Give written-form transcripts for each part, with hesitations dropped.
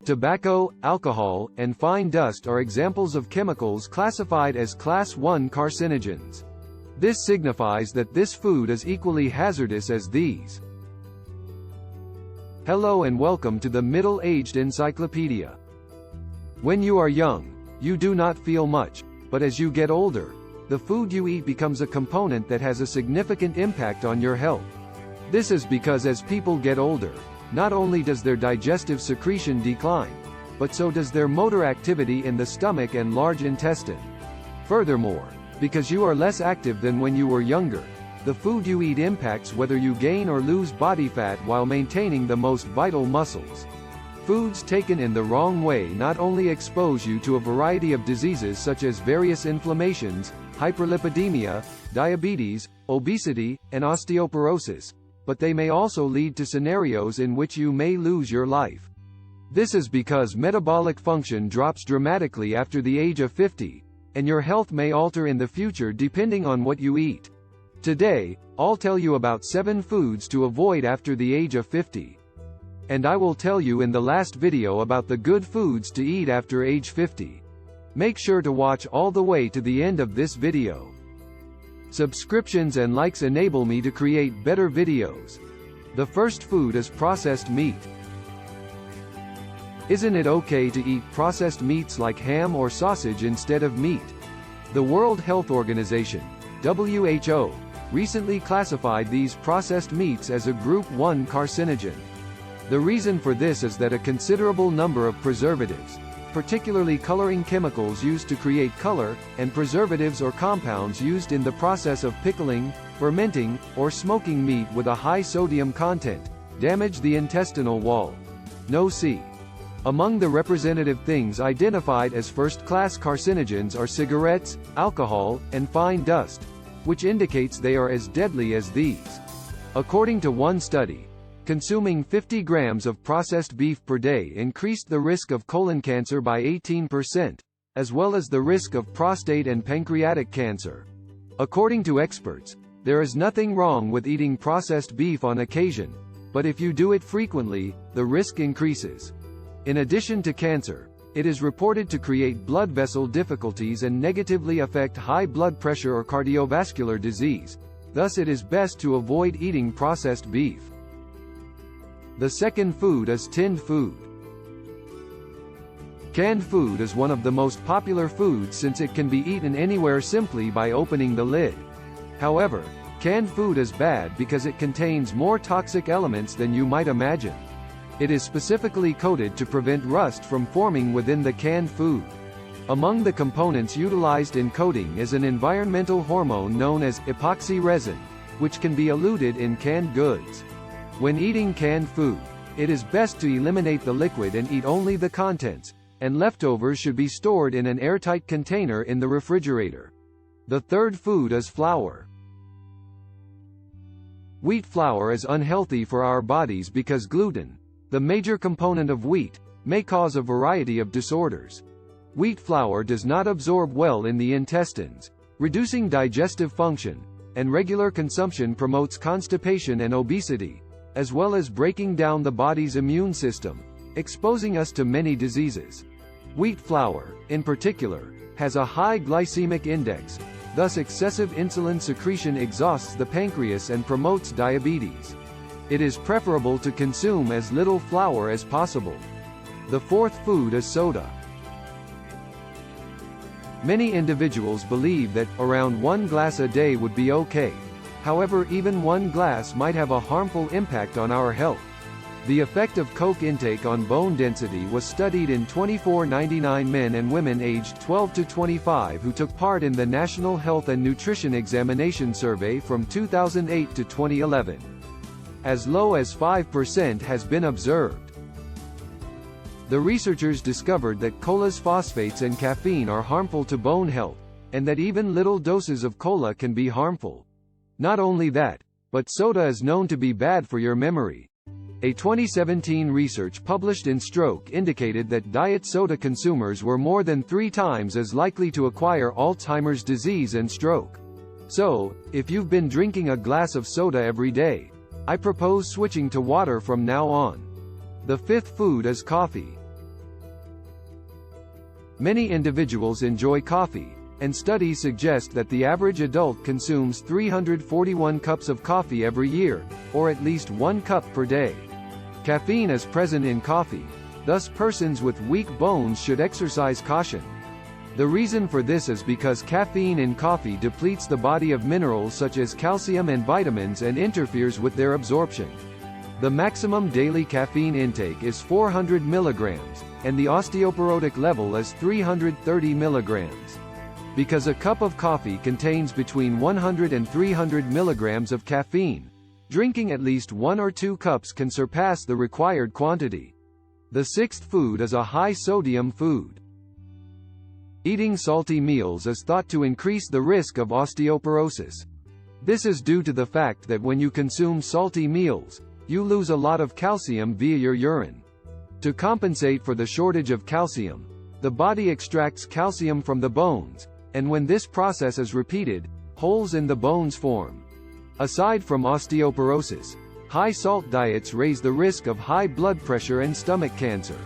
Tobacco, alcohol, and fine dust are examples of chemicals classified as Class 1 carcinogens. This signifies that this food is equally hazardous as these. Hello and welcome to the Middle-Aged Encyclopedia. When you are young, you do not feel much, but as you get older, the food you eat becomes a component that has a significant impact on your health. This is because as people get older, not only does their digestive secretion decline, but so does their motor activity in the stomach and large intestine. Furthermore, because you are less active than when you were younger, the food you eat impacts whether you gain or lose body fat while maintaining the most vital muscles. Foods taken in the wrong way not only expose you to a variety of diseases such as various inflammations, hyperlipidemia, diabetes, obesity, and osteoporosis, but they may also lead to scenarios in which you may lose your life. This is because metabolic function drops dramatically after the age of 50, and your health may alter in the future depending on what you eat. Today, I'll tell you about 7 foods to avoid after the age of 50. And I will tell you in the last video about the good foods to eat after age 50. Make sure to watch all the way to the end of this video. Subscriptions and likes enable me to create better videos. The first food is processed meat. Isn't it okay to eat processed meats like ham or sausage instead of meat? The World Health Organization, WHO, recently classified these processed meats as a Group 1 carcinogen. The reason for this is that a considerable number of preservatives, particularly coloring chemicals used to create color, and preservatives or compounds used in the process of pickling, fermenting, or smoking meat with a high sodium content, damage the intestinal wall. No see. Among the representative things identified as first-class carcinogens are cigarettes, alcohol, and fine dust, which indicates they are as deadly as these. According to one study, consuming 50 grams of processed beef per day increased the risk of colon cancer by 18%, as well as the risk of prostate and pancreatic cancer. According to experts, there is nothing wrong with eating processed beef on occasion, but if you do it frequently, the risk increases. In addition to cancer, it is reported to create blood vessel difficulties and negatively affect high blood pressure or cardiovascular disease. Thus it is best to avoid eating processed beef. The second food is tinned food. Canned food is one of the most popular foods since it can be eaten anywhere simply by opening the lid. However, canned food is bad because it contains more toxic elements than you might imagine. It is specifically coated to prevent rust from forming within the canned food. Among the components utilized in coating is an environmental hormone known as epoxy resin, which can be eluted in canned goods. When eating canned food, it is best to eliminate the liquid and eat only the contents, and leftovers should be stored in an airtight container in the refrigerator. The third food is flour. Wheat flour is unhealthy for our bodies because gluten, the major component of wheat, may cause a variety of disorders. Wheat flour does not absorb well in the intestines, reducing digestive function, and regular consumption promotes constipation and obesity, as well as breaking down the body's immune system, exposing us to many diseases. Wheat flour, in particular, has a high glycemic index, thus excessive insulin secretion exhausts the pancreas and promotes diabetes. It is preferable to consume as little flour as possible. The fourth food is soda. Many individuals believe that around 1 glass a day would be okay. However, even 1 glass might have a harmful impact on our health. The effect of Coke intake on bone density was studied in 2,499 men and women aged 12 to 25 who took part in the National Health and Nutrition Examination Survey from 2008 to 2011. As low as 5% has been observed. The researchers discovered that cola's phosphates and caffeine are harmful to bone health, and that even little doses of cola can be harmful. Not only that, but soda is known to be bad for your memory. A 2017 research published in Stroke indicated that diet soda consumers were more than 3 times as likely to acquire Alzheimer's disease and stroke. So, if you've been drinking a glass of soda every day, I propose switching to water from now on. The fifth food is coffee. Many individuals enjoy coffee, and studies suggest that the average adult consumes 341 cups of coffee every year, or at least 1 cup per day. Caffeine is present in coffee, thus persons with weak bones should exercise caution. The reason for this is because caffeine in coffee depletes the body of minerals such as calcium and vitamins and interferes with their absorption. The maximum daily caffeine intake is 400 milligrams, and the osteoporotic level is 330 milligrams. Because a cup of coffee contains between 100 and 300 milligrams of caffeine, drinking at least 1 or 2 cups can surpass the required quantity. The sixth food is a high-sodium food. Eating salty meals is thought to increase the risk of osteoporosis. This is due to the fact that when you consume salty meals, you lose a lot of calcium via your urine. To compensate for the shortage of calcium, the body extracts calcium from the bones, and when this process is repeated, holes in the bones form. Aside from osteoporosis, high-salt diets raise the risk of high blood pressure and stomach cancer.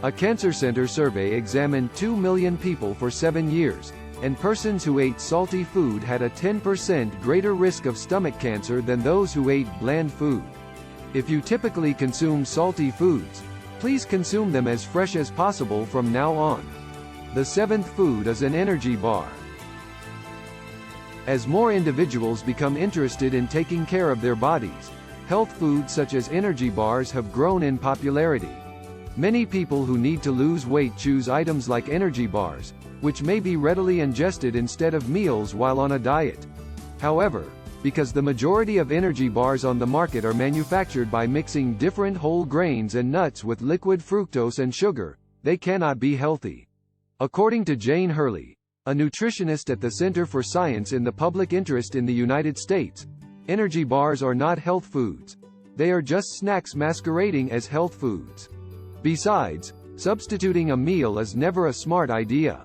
A cancer center survey examined 2 million people for 7 years, and persons who ate salty food had a 10% greater risk of stomach cancer than those who ate bland food. If you typically consume salty foods, please consume them as fresh as possible from now on. The seventh food is an energy bar. As more individuals become interested in taking care of their bodies, health foods such as energy bars have grown in popularity. Many people who need to lose weight choose items like energy bars, which may be readily ingested instead of meals while on a diet. However, because the majority of energy bars on the market are manufactured by mixing different whole grains and nuts with liquid fructose and sugar, they cannot be healthy. According to Jane Hurley, a nutritionist at the Center for Science in the Public Interest in the United States, energy bars are not health foods. They are just snacks masquerading as health foods. Besides, substituting a meal is never a smart idea.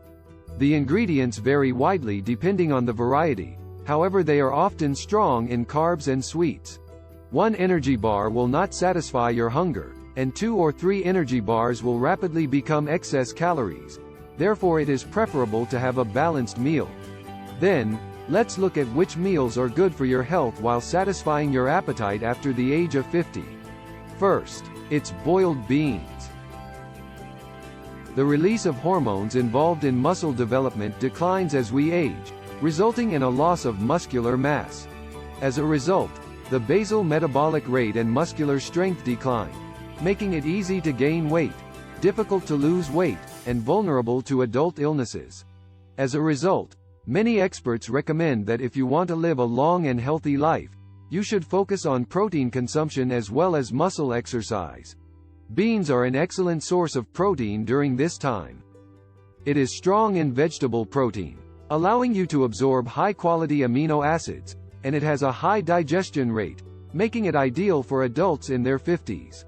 The ingredients vary widely depending on the variety, however they are often strong in carbs and sweets. One energy bar will not satisfy your hunger, and 2 or 3 energy bars will rapidly become excess calories. Therefore it is preferable to have a balanced meal. Then, let's look at which meals are good for your health while satisfying your appetite after the age of 50. First, it's boiled beans. The release of hormones involved in muscle development declines as we age, resulting in a loss of muscular mass. As a result, the basal metabolic rate and muscular strength decline, making it easy to gain weight, difficult to lose weight, and vulnerable to adult illnesses. As a result, many experts recommend that if you want to live a long and healthy life, you should focus on protein consumption as well as muscle exercise. Beans are an excellent source of protein during this time. It is strong in vegetable protein, allowing you to absorb high-quality amino acids, and it has a high digestion rate, making it ideal for adults in their 50s.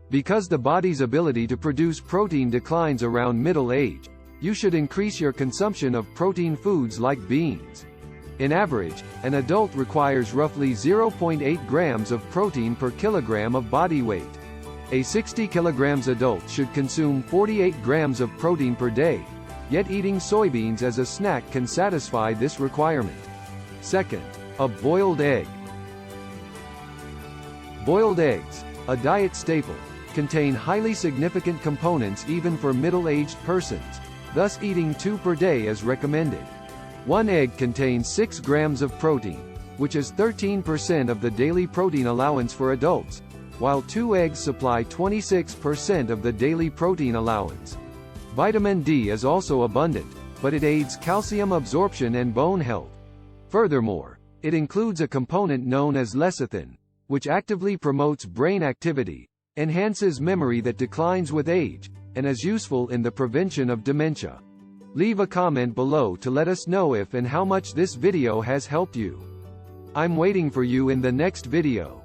Because the body's ability to produce protein declines around middle age, you should increase your consumption of protein foods like beans. In average, an adult requires roughly 0.8 grams of protein per kilogram of body weight. A 60 kilograms adult should consume 48 grams of protein per day, yet eating soybeans as a snack can satisfy this requirement. Second, a boiled egg. Boiled eggs, a diet staple, contain highly significant components even for middle-aged persons, thus eating 2 per day is recommended. 1 egg contains 6 grams of protein, which is 13% of the daily protein allowance for adults, while 2 eggs supply 26% of the daily protein allowance. Vitamin D is also abundant, but it aids calcium absorption and bone health. Furthermore, it includes a component known as lecithin, which actively promotes brain activity, enhances memory that declines with age, and is useful in the prevention of dementia. Leave a comment below to let us know if and how much this video has helped you. I'm waiting for you in the next video.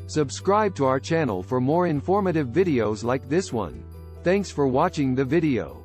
Subscribe to our channel for more informative videos like this one. Thanks for watching the video.